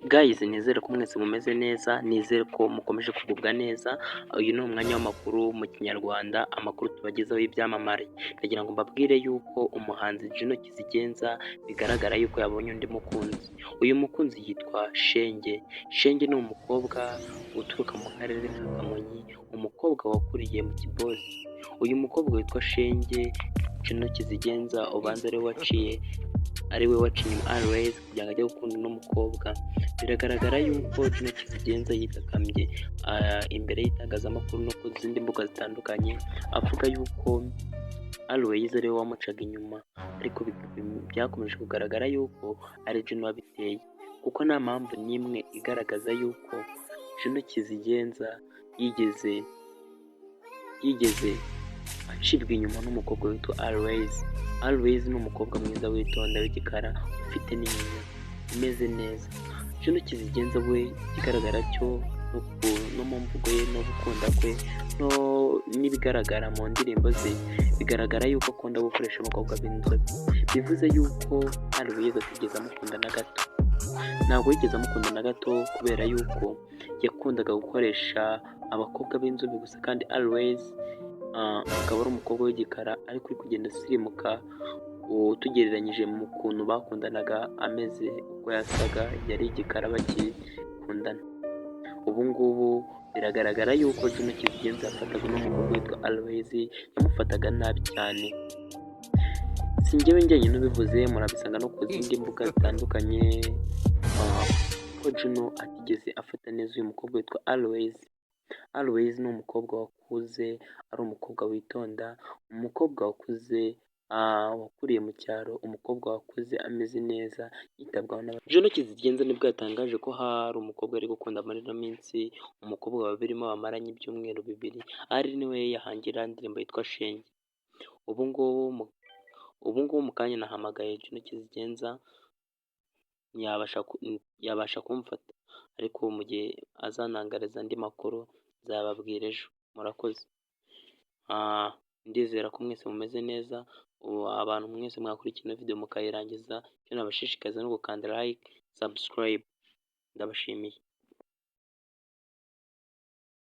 Guys, nizere ko mwese mumeze neza, nizere ko mukomeje kugubwa neza. Uyu ni umwanya w'amakuru mu kinyarwanda, amakuru tubagezaho y'ibyamamare. Ndagira ngo mbabwire yuko umuhanzi Juno Kizigenza bigaragara yuko yabonye undi mukunzi. Uyu mukunzi yitwa Shenge. Shenge ni umukobwa uturuka mu karere ka Kamonyi, umukobwa wakuriye mu Kibozi. Uyu mukobwa witwa Shenge Juno Kizigenza ubanza ari we waciye Always kugira ngo ajye gukunda n'umukobwa. Biragaragara yuko Juno Kizigenza yitakambye imbere y'itangazamakuru no ku zindi mbuga zitandukanye, avuga yuko Always ari we wamucaga inyuma, ariko byakomeje kugaragara yuko ari Juno wabiteye, kuko nta mpamvu n'imwe igaragaza yuko Juno Kizigenza yigeze acibwa inyuma n'umukobwa witwa Always. Always ni umukobwa mwiza witonda w'igikara ufite n'inyinya umeze neza. Juno Kizigenza we ikigaragara cyo no mu mvugo ye no gukunda kwe n'ibigaragara mu ndirimbo ze, bigaragara yuko akunda gukoresha abakobwa b'inzobe. Bivuze yuko Always atigeze amukunda na gato, ntabwo yigeze amukunda na gato, kubera yuko yakundaga gukoresha abakobwa b'inzobe gusa, kandi Always akaba ari umukobwa w'igikara ariko uri kugenda asirimuka tugereranyije mu kuntu bakundanaga ameze uko yasaga, yari igikara bakikundana. Ubu ngubu biragaragara yuko Juno Kizigenza yafataga n'umukobwa witwa Always, yamufataga nabi cyane. Si njyewe njyenyine ubivuze, murabisanga no ku zindi mbuga zitandukanye ko Juno atigeze afata neza uyu mukobwa witwa Always. Always ni umukobwa wakuze, ari umukobwa witonda, umukobwa wakuze wakuriye mu cyaro, umukobwa wakuze ameze neza yitabwaho n'abandi. Juno Kizigenza nibwo yatangaje ko hari umukobwa ari gukunda muri ino minsi, umukobwa babirimo bamaranye ibyumweru bibiri, ari niwe yahangira indirimbo yitwa Shenge. Ubu ngubu mu kanya nahamagaye Juno Kizigenza yabasha kumfata, ariko mu gihe azanangariza andi makuru nzababwira ejo. Murakoze. Ndizera ko mwese mumeze neza. Abantu mwese mwakurikiye ino video mukayirangiza, icyo nabashishikariza no gukanda like, subscribe. Ndabashimiye.